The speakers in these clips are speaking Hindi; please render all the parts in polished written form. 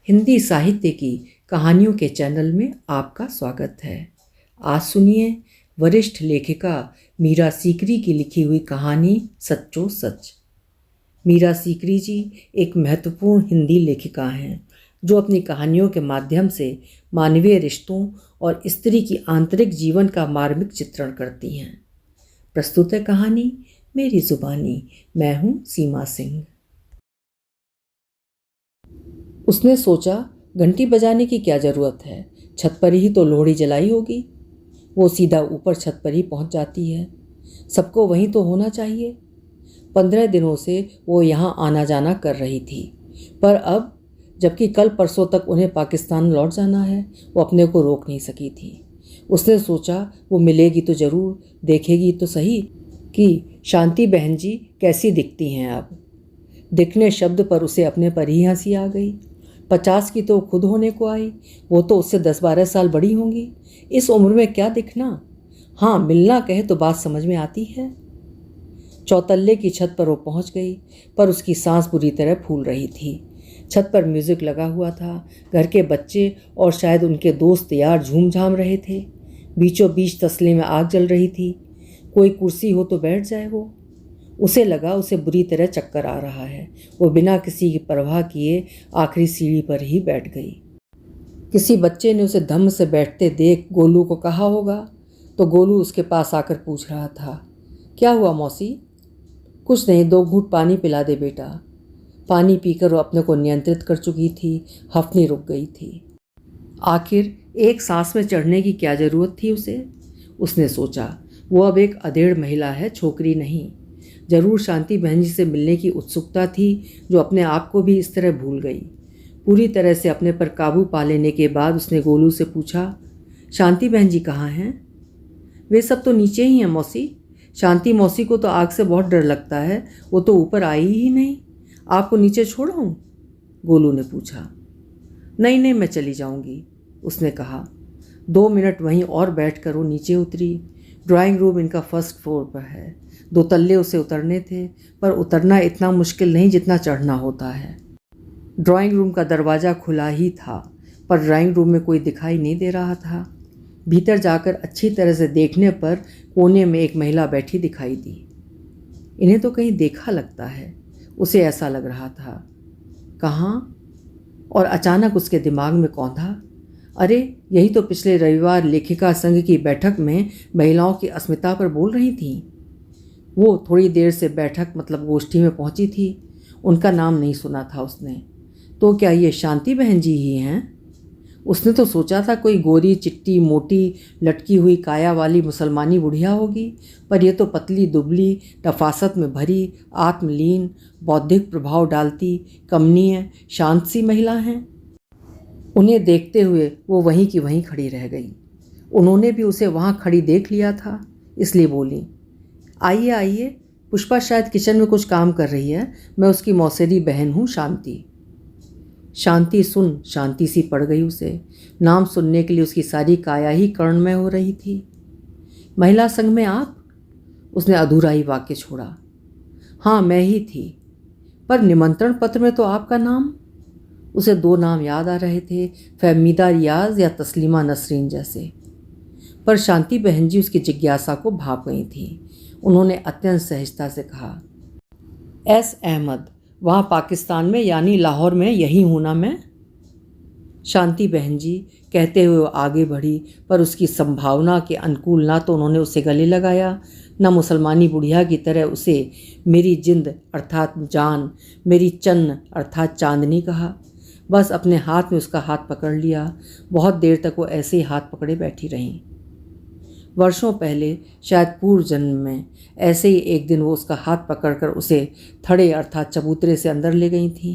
हिंदी साहित्य की कहानियों के चैनल में आपका स्वागत है। आज सुनिए वरिष्ठ लेखिका मीरा सीकरी की लिखी हुई कहानी सच्चो सच। मीरा सीकरी जी एक महत्वपूर्ण हिंदी लेखिका हैं जो अपनी कहानियों के माध्यम से मानवीय रिश्तों और स्त्री की आंतरिक जीवन का मार्मिक चित्रण करती हैं। प्रस्तुत है कहानी मेरी जुबानी। मैं हूँ सीमा सिंह। उसने सोचा, घंटी बजाने की क्या ज़रूरत है, छत पर ही तो लोहड़ी जलाई होगी। वो सीधा ऊपर छत पर ही पहुंच जाती है। सबको वहीं तो होना चाहिए। 15 दिनों से वो यहाँ आना जाना कर रही थी, पर अब जबकि कल परसों तक उन्हें पाकिस्तान लौट जाना है, वो अपने को रोक नहीं सकी थी। उसने सोचा वो मिलेगी तो ज़रूर, देखेगी तो सही कि शांति बहन जी कैसी दिखती हैं। अब दिखने शब्द पर उसे अपने पर ही हंसी आ गई। 50 की तो खुद होने को आई, वो तो उससे 10-12 साल बड़ी होंगी। इस उम्र में क्या दिखना। हाँ, मिलना कहे तो बात समझ में आती है। चौतल्ले की छत पर वो पहुंच गई, पर उसकी सांस बुरी तरह फूल रही थी। छत पर म्यूजिक लगा हुआ था। घर के बच्चे और शायद उनके दोस्त यार झूम झाम रहे थे। बीचों बीच तसले में आग जल रही थी। कोई कुर्सी हो तो बैठ जाए। वो उसे लगा उसे बुरी तरह चक्कर आ रहा है। वो बिना किसी की परवाह किए आखिरी सीढ़ी पर ही बैठ गई। किसी बच्चे ने उसे धम्म से बैठते देख गोलू को कहा होगा, तो गोलू उसके पास आकर पूछ रहा था, क्या हुआ मौसी? कुछ नहीं, 2 घूंट पानी पिला दे बेटा। पानी पीकर वो अपने को नियंत्रित कर चुकी थी। हफनी रुक गई थी। आखिर एक सांस में चढ़ने की क्या ज़रूरत थी उसे? उसने सोचा, वो अब एक अधेड़ महिला है, छोकरी नहीं। जरूर शांति बहन जी से मिलने की उत्सुकता थी, जो अपने आप को भी इस तरह भूल गई। पूरी तरह से अपने पर काबू पा लेने के बाद उसने गोलू से पूछा, शांति बहन जी कहाँ हैं? वे सब तो नीचे ही हैं मौसी। शांति मौसी को तो आग से बहुत डर लगता है, वो तो ऊपर आई ही नहीं। आपको नीचे छोड़ाऊं? गोलू ने पूछा। नहीं नहीं, मैं चली जाऊंगी, उसने कहा। 2 मिनट वहीं और बैठकर वो नीचे उतरी। ड्राइंग रूम इनका फर्स्ट फ्लोर पर है। 2 तल्ले उसे उतरने थे, पर उतरना इतना मुश्किल नहीं जितना चढ़ना होता है। ड्राइंग रूम का दरवाज़ा खुला ही था, पर ड्राइंग रूम में कोई दिखाई नहीं दे रहा था। भीतर जाकर अच्छी तरह से देखने पर कोने में एक महिला बैठी दिखाई दी। इन्हें तो कहीं देखा लगता है, उसे ऐसा लग रहा था। कहाँ? और अचानक उसके दिमाग में कौंधा, अरे यही तो पिछले रविवार लेखिका संघ की बैठक में महिलाओं की अस्मिता पर बोल रही थी। वो थोड़ी देर से बैठक मतलब गोष्ठी में पहुंची थी। उनका नाम नहीं सुना था उसने। तो क्या ये शांति बहन जी ही हैं? उसने तो सोचा था कोई गोरी चिट्टी मोटी लटकी हुई काया वाली मुसलमानी बुढ़िया होगी, पर यह तो पतली दुबली, नफासत में भरी, आत्मलीन, बौद्धिक प्रभाव डालती, कमनीय, शांत सी महिला हैं। उन्हें देखते हुए वो वहीं की वहीं खड़ी रह गई। उन्होंने भी उसे वहाँ खड़ी देख लिया था, इसलिए बोली, आइए आइए, पुष्पा शायद किचन में कुछ काम कर रही है। मैं उसकी मौसेरी बहन हूँ शांति। शांति सुन शांति सी पड़ गई उसे। नाम सुनने के लिए उसकी सारी काया ही कर्णमय हो रही थी। महिला संघ में आप? उसने अधूरा ही वाक्य छोड़ा। हाँ, मैं ही थी, पर निमंत्रण पत्र में तो आपका नाम। उसे 2 नाम याद आ रहे थे, फहमीदा रियाज या तस्लीमा नसरीन जैसे, पर शांति बहन जी उसकी जिज्ञासा को भाप गई थी। उन्होंने अत्यंत सहजता से कहा, एस अहमद, वहाँ पाकिस्तान में यानी लाहौर में यही हूँ ना मैं? शांति बहन जी कहते हुए वो आगे बढ़ी, पर उसकी संभावना के अनुकूल ना तो उन्होंने उसे गले लगाया, न मुसलमानी बुढ़िया की तरह उसे मेरी जिंद अर्थात जान, मेरी चन्न अर्थात चांदनी कहा। बस अपने हाथ में उसका हाथ पकड़ लिया। बहुत देर तक वो ऐसे ही हाथ पकड़े बैठी रहीं। वर्षों पहले, शायद पूर्व जन्म में, ऐसे ही एक दिन वो उसका हाथ पकड़कर उसे थड़े अर्थात चबूतरे से अंदर ले गई थी।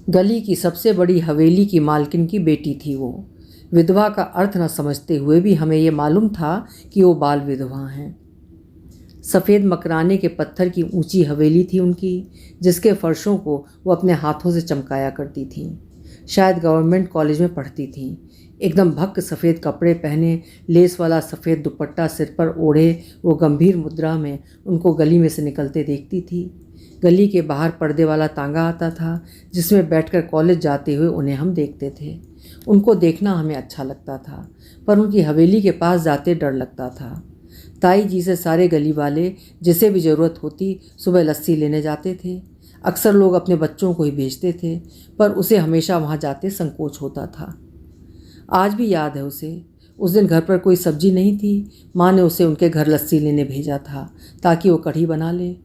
गली की सबसे बड़ी हवेली की मालकिन की बेटी थी वो। विधवा का अर्थ न समझते हुए भी हमें ये मालूम था कि वो बाल विधवा हैं। सफ़ेद मकराने के पत्थर की ऊंची हवेली थी उनकी, जिसके फर्शों को वो अपने हाथों से चमकाया करती थीं। शायद गवर्नमेंट कॉलेज में पढ़ती थीं। एकदम भक्क सफ़ेद कपड़े पहने, लेस वाला सफ़ेद दुपट्टा सिर पर ओढ़े वो गंभीर मुद्रा में उनको गली में से निकलते देखती थी। गली के बाहर पर्दे वाला तांगा आता था जिसमें बैठकर कॉलेज जाते हुए उन्हें हम देखते थे। उनको देखना हमें अच्छा लगता था, पर उनकी हवेली के पास जाते डर लगता था। ताई जी से सारे गली वाले जिसे भी ज़रूरत होती सुबह लस्सी लेने जाते थे। अक्सर लोग अपने बच्चों को ही भेजते थे, पर उसे हमेशा वहाँ जाते संकोच होता था। आज भी याद है उसे। उस दिन घर पर कोई सब्जी नहीं थी। माँ ने उसे उनके घर लस्सी लेने भेजा था ताकि वो कढ़ी बना ले।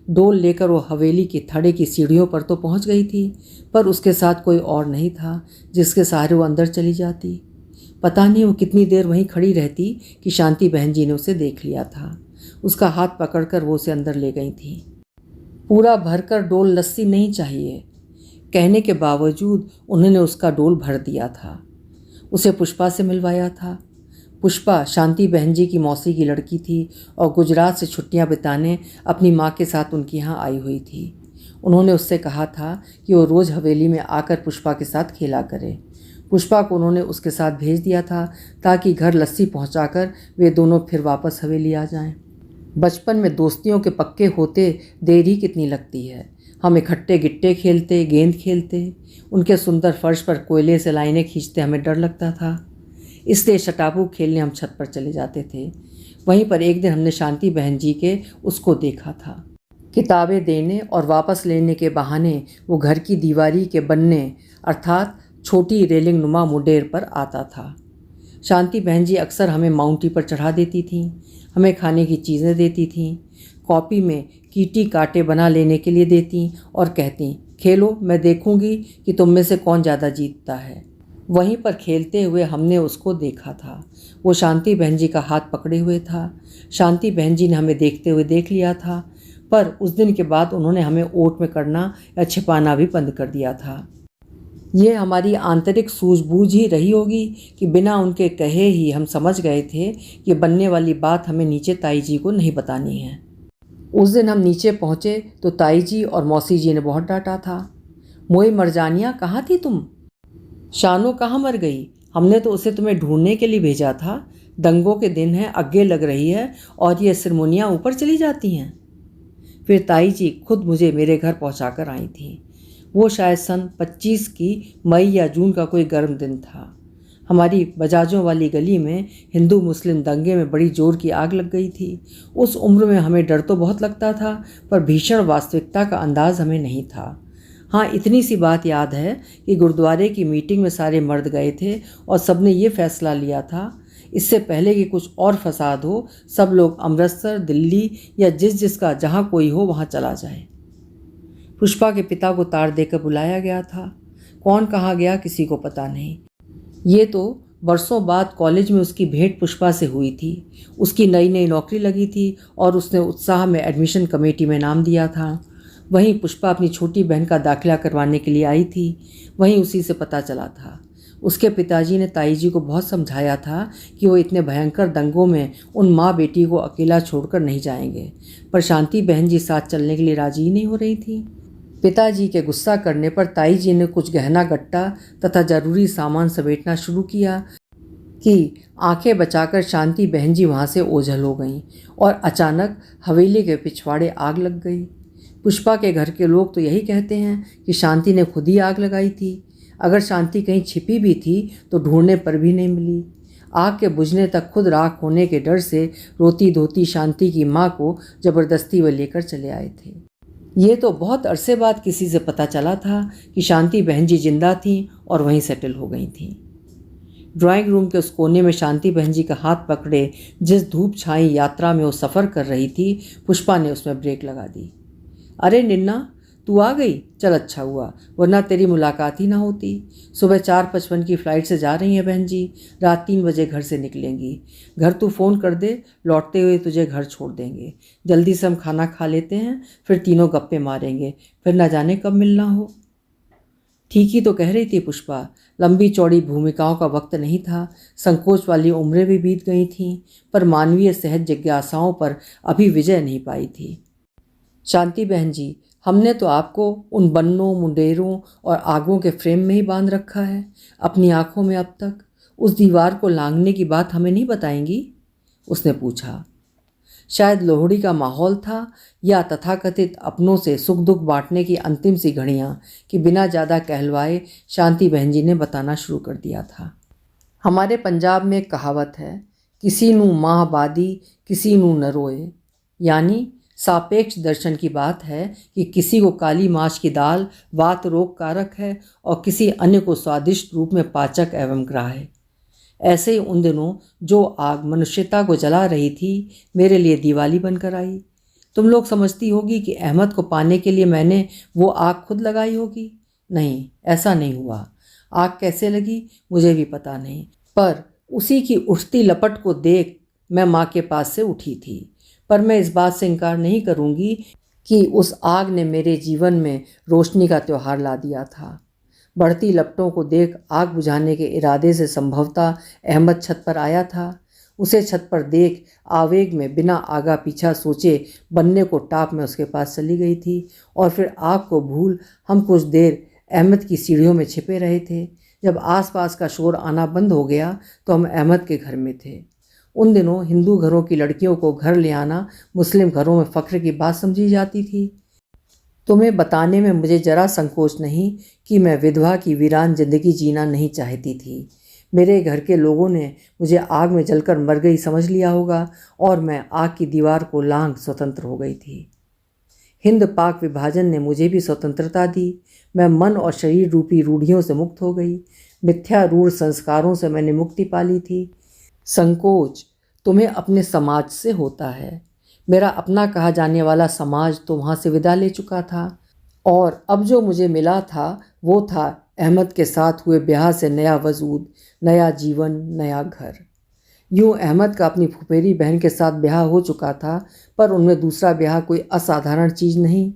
डोल लेकर वो हवेली की थड़े की सीढ़ियों पर तो पहुंच गई थी, पर उसके साथ कोई और नहीं था जिसके सहारे वो अंदर चली जाती। पता नहीं वो कितनी देर वहीं खड़ी रहती कि शांति बहन जी ने उसे देख लिया था। उसका हाथ पकड़कर वो उसे अंदर ले गई थी। पूरा भरकर डोल लस्सी नहीं चाहिए कहने के बावजूद उन्होंने उसका डोल भर दिया था। उसे पुष्पा से मिलवाया था। पुष्पा शांति बहन जी की मौसी की लड़की थी और गुजरात से छुट्टियां बिताने अपनी माँ के साथ उनके यहाँ आई हुई थी। उन्होंने उससे कहा था कि वो रोज़ हवेली में आकर पुष्पा के साथ खेला करे। पुष्पा को उन्होंने उसके साथ भेज दिया था ताकि घर लस्सी पहुँचाकर वे दोनों फिर वापस हवेली आ जाएं। बचपन में दोस्तियों के पक्के होते देर ही कितनी लगती है। हम इकट्ठे गिट्टे खेलते, गेंद खेलते। उनके सुंदर फर्श पर कोयले से लाइनें खींचते हमें डर लगता था, इसलिए शटाबू खेलने हम छत पर चले जाते थे। वहीं पर एक दिन हमने शांति बहन जी के उसको देखा था। किताबें देने और वापस लेने के बहाने वो घर की दीवारी के बनने अर्थात छोटी रेलिंग नुमा मुडेर पर आता था। शांति बहन जी अक्सर हमें माउंटी पर चढ़ा देती थीं, हमें खाने की चीज़ें देती थीं, कॉपी में कीटी काटे बना लेने के लिए देती और कहती, खेलो, मैं देखूंगी कि तुम में से कौन ज़्यादा जीतता है। वहीं पर खेलते हुए हमने उसको देखा था। वो शांति बहन जी का हाथ पकड़े हुए था। शांति बहन जी ने हमें देखते हुए देख लिया था, पर उस दिन के बाद उन्होंने हमें ओट में करना या छिपाना भी बंद कर दिया था। ये हमारी आंतरिक सूझबूझ ही रही होगी कि बिना उनके कहे ही हम समझ गए थे कि बनने वाली बात हमें नीचे ताई जी को नहीं बतानी है। उस दिन हम नीचे पहुँचे तो ताई जी और मौसी जी ने बहुत डांटा था। मोई मरजानिया, कहाँ थी तुम? शानो कहाँ मर गई? हमने तो उसे तुम्हें ढूंढने के लिए भेजा था। दंगों के दिन हैं, अग्गे लग रही है और ये सिरमोनियाँ ऊपर चली जाती हैं। फिर ताई जी खुद मुझे मेरे घर पहुँचाकर आई थी। वो शायद सन 25 की मई या जून का कोई गर्म दिन था। हमारी बजाजों वाली गली में हिंदू मुस्लिम दंगे में बड़ी जोर की आग लग गई थी। उस उम्र में हमें डर तो बहुत लगता था, पर भीषण वास्तविकता का अंदाज हमें नहीं था। हाँ, इतनी सी बात याद है कि गुरुद्वारे की मीटिंग में सारे मर्द गए थे और सबने ये फैसला लिया था, इससे पहले कि कुछ और फसाद हो, सब लोग अमृतसर, दिल्ली या जिसका जहाँ कोई हो वहाँ चला जाए। पुष्पा के पिता को तार देकर बुलाया गया था। कौन कहाँ गया किसी को पता नहीं। ये तो बरसों बाद कॉलेज में उसकी भेंट पुष्पा से हुई थी। उसकी नई नई नौकरी लगी थी और उसने उत्साह में एडमिशन कमेटी में नाम दिया था। वहीं पुष्पा अपनी छोटी बहन का दाखिला करवाने के लिए आई थी। वहीं उसी से पता चला था। उसके पिताजी ने ताई जी को बहुत समझाया था कि वो इतने भयंकर दंगों में उन माँ बेटी को अकेला छोड़कर नहीं जाएंगे, पर शांति बहन जी साथ चलने के लिए राजी ही नहीं हो रही थी। पिताजी के गुस्सा करने पर ताई जी ने कुछ गहना गट्टा तथा जरूरी सामान समेटना शुरू किया कि आंखें बचाकर शांति बहन जी वहाँ से ओझल हो गईं और अचानक हवेली के पिछवाड़े आग लग गई। पुष्पा के घर के लोग तो यही कहते हैं कि शांति ने खुद ही आग लगाई थी। अगर शांति कहीं छिपी भी थी तो ढूंढने पर भी नहीं मिली। आग के बुझने तक खुद राख होने के डर से रोती धोती शांति की माँ को जबरदस्ती वे लेकर चले आए थे। ये तो बहुत अरसे बाद किसी से पता चला था कि शांति बहन जी जिंदा थीं और वहीं सेटल हो गई थीं। ड्राइंग रूम के उस कोने में शांति बहन जी का हाथ पकड़े जिस धूप छाई यात्रा में वो सफ़र कर रही थी, पुष्पा ने उसमें ब्रेक लगा दी। अरे निन्ना, तू आ गई? चल अच्छा हुआ, वरना तेरी मुलाकात ही ना होती। सुबह 4:55 की फ़्लाइट से जा रही हैं बहन जी, रात 3 बजे घर से निकलेंगी। घर तू फ़ोन कर दे, लौटते हुए तुझे घर छोड़ देंगे। जल्दी से हम खाना खा लेते हैं, फिर तीनों गप्पे मारेंगे, फिर ना जाने कब मिलना हो। ठीक ही तो कह रही थी पुष्पा। लंबी चौड़ी भूमिकाओं का वक्त नहीं था। संकोच वाली उम्रें भी बीत गई थीं, पर मानवीय सहज जिज्ञासाओं पर अभी विजय नहीं पाई थी। शांति बहन जी, हमने तो आपको उन बन्नों, मुंडेरों और आगों के फ्रेम में ही बांध रखा है अपनी आंखों में। अब तक उस दीवार को लांघने की बात हमें नहीं बताएंगी? उसने पूछा। शायद लोहड़ी का माहौल था, या तथाकथित अपनों से सुख दुख बांटने की अंतिम सी घड़ियाँ कि बिना ज़्यादा कहलवाए शांति बहन जी ने बताना शुरू कर दिया था। हमारे पंजाब में एक कहावत है, किसी नू माह बादी किसी नू न रोए। यानी सापेक्ष दर्शन की बात है कि किसी को काली माश की दाल वात रोग कारक है और किसी अन्य को स्वादिष्ट रूप में पाचक एवं ग्राह्य। ऐसे ही उन दिनों जो आग मनुष्यता को जला रही थी मेरे लिए दिवाली बनकर आई। तुम लोग समझती होगी कि अहमद को पाने के लिए मैंने वो आग खुद लगाई होगी। नहीं, ऐसा नहीं हुआ। आग कैसे लगी मुझे भी पता नहीं, पर उसी की उठती लपट को देख मैं माँ के पास से उठी थी। पर मैं इस बात से इनकार नहीं करूँगी कि उस आग ने मेरे जीवन में रोशनी का त्यौहार ला दिया था। बढ़ती लपटों को देख आग बुझाने के इरादे से संभवतः अहमद छत पर आया था। उसे छत पर देख आवेग में बिना आगा पीछा सोचे बनने को टाप में उसके पास चली गई थी और फिर आग को भूल हम कुछ देर अहमद की सीढ़ियों में छिपे रहे थे। जब आसपास का शोर आना बंद हो गया तो हम अहमद के घर में थे। उन दिनों हिंदू घरों की लड़कियों को घर ले आना मुस्लिम घरों में फ़ख्र की बात समझी जाती थी। तुम्हें बताने में मुझे जरा संकोच नहीं कि मैं विधवा की वीरान जिंदगी जीना नहीं चाहती थी। मेरे घर के लोगों ने मुझे आग में जलकर मर गई समझ लिया होगा और मैं आग की दीवार को लांघ स्वतंत्र हो गई थी। हिंद पाक विभाजन ने मुझे भी स्वतंत्रता दी। मैं मन और शरीर रूपी रूढ़ियों से मुक्त हो गई। मिथ्या रूढ़ संस्कारों से मैंने मुक्ति पाली थी। संकोच तुम्हें अपने समाज से होता है। मेरा अपना कहा जाने वाला समाज तो वहाँ से विदा ले चुका था और अब जो मुझे मिला था वो था अहमद के साथ हुए ब्याह से नया वजूद, नया जीवन, नया घर। यूँ अहमद का अपनी फुफेरी बहन के साथ ब्याह हो चुका था, पर उनमें दूसरा ब्याह कोई असाधारण चीज़ नहीं।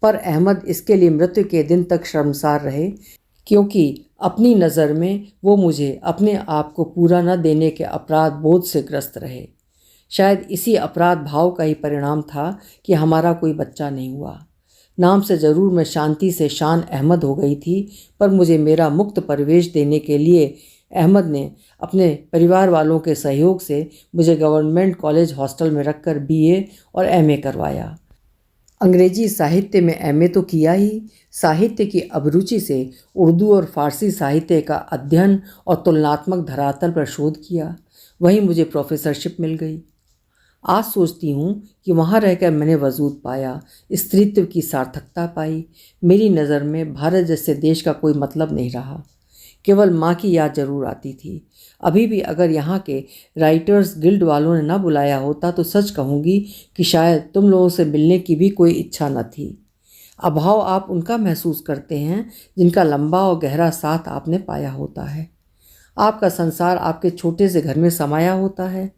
पर अहमद इसके लिए मृत्यु के दिन तक शर्मसार रहे, क्योंकि अपनी नज़र में वो मुझे अपने आप को पूरा न देने के अपराध बोध से ग्रस्त रहे। शायद इसी अपराध भाव का ही परिणाम था कि हमारा कोई बच्चा नहीं हुआ। नाम से ज़रूर मैं शांति से शान अहमद हो गई थी, पर मुझे मेरा मुक्त परिवेश देने के लिए अहमद ने अपने परिवार वालों के सहयोग से मुझे गवर्नमेंट कॉलेज हॉस्टल में रखकर बीए और एमए करवाया। अंग्रेजी साहित्य में एमए तो किया ही, साहित्य की अभिरुचि से उर्दू और फारसी साहित्य का अध्ययन और तुलनात्मक धरातल पर शोध किया। वहीं मुझे प्रोफेसरशिप मिल गई। आज सोचती हूँ कि वहाँ रहकर मैंने वजूद पाया, स्त्रीत्व की सार्थकता पाई। मेरी नज़र में भारत जैसे देश का कोई मतलब नहीं रहा। केवल माँ की याद जरूर आती थी। अभी भी अगर यहाँ के राइटर्स गिल्ड वालों ने न बुलाया होता तो सच कहूँगी कि शायद तुम लोगों से मिलने की भी कोई इच्छा न थी। अभाव आप उनका महसूस करते हैं जिनका लंबा और गहरा साथ आपने पाया होता है। आपका संसार आपके छोटे से घर में समाया होता है।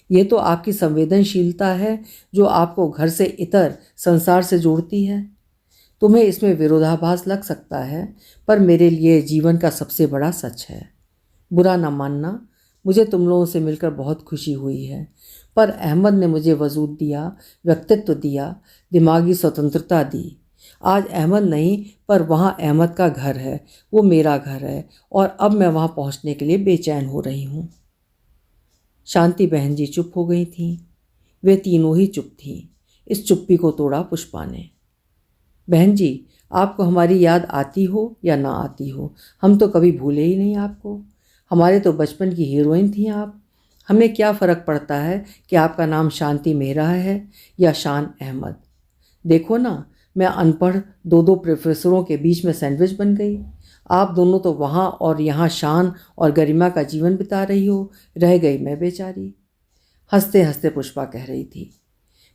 ये तो आपकी संवेदनशीलता है जो आपको घर से इतर संसार से जोड़ती है। तुम्हें इसमें विरोधाभास लग सकता है, पर मेरे लिए जीवन का सबसे बड़ा सच है। बुरा न मानना, मुझे तुम लोगों से मिलकर बहुत खुशी हुई है, पर अहमद ने मुझे वजूद दिया, व्यक्तित्व दिया, दिमागी स्वतंत्रता दी। आज अहमद नहीं, पर वहाँ अहमद का घर है, वो मेरा घर है और अब मैं वहाँ पहुँचने के लिए बेचैन हो रही हूँ। शांति बहन जी चुप हो गई थीं। वे तीनों ही चुप थीं। इस चुप्पी को तोड़ा पुष्पा ने। बहन जी, आपको हमारी याद आती हो या ना आती हो, हम तो कभी भूले ही नहीं आपको। हमारे तो बचपन की हीरोइन थी आप। हमें क्या फ़र्क पड़ता है कि आपका नाम शांति मेहरा है या शान अहमद। देखो ना, मैं अनपढ़ दो प्रोफेसरों के बीच में सैंडविच बन गई। आप दोनों तो वहाँ और यहाँ शान और गरिमा का जीवन बिता रही हो, रह गई मैं बेचारी। हंसते हंसते पुष्पा कह रही थी।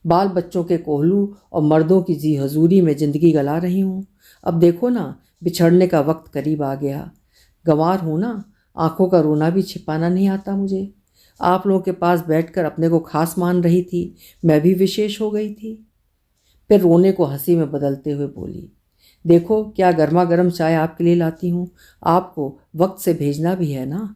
बाल बच्चों के कोहलू और मर्दों की जी हजूरी में ज़िंदगी गला रही हूँ। अब देखो ना, बिछड़ने का वक्त करीब आ गया। गंवार हूँ ना, आंखों का रोना भी छिपाना नहीं आता मुझे। आप लोगों के पास बैठकर अपने को खास मान रही थी, मैं भी विशेष हो गई थी। फिर रोने को हंसी में बदलते हुए बोली, देखो क्या गर्मा गर्म चाय आपके लिए लाती हूँ, आपको वक्त से भेजना भी है ना।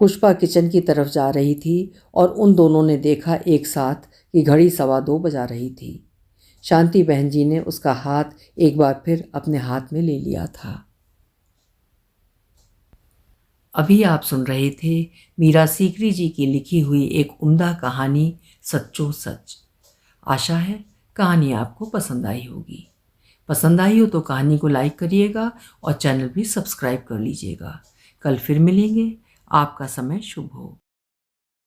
पुष्पा किचन की तरफ जा रही थी और उन दोनों ने देखा एक साथ कि घड़ी 2:15 बजा रही थी। शांति बहन जी ने उसका हाथ एक बार फिर अपने हाथ में ले लिया था। अभी आप सुन रहे थे मीरा सीकरी जी की लिखी हुई एक उम्दा कहानी सच्चो सच। आशा है कहानी आपको पसंद आई होगी। पसंद आई हो तो कहानी को लाइक करिएगा और चैनल भी सब्सक्राइब कर लीजिएगा। कल फिर मिलेंगे। आपका समय शुभ हो।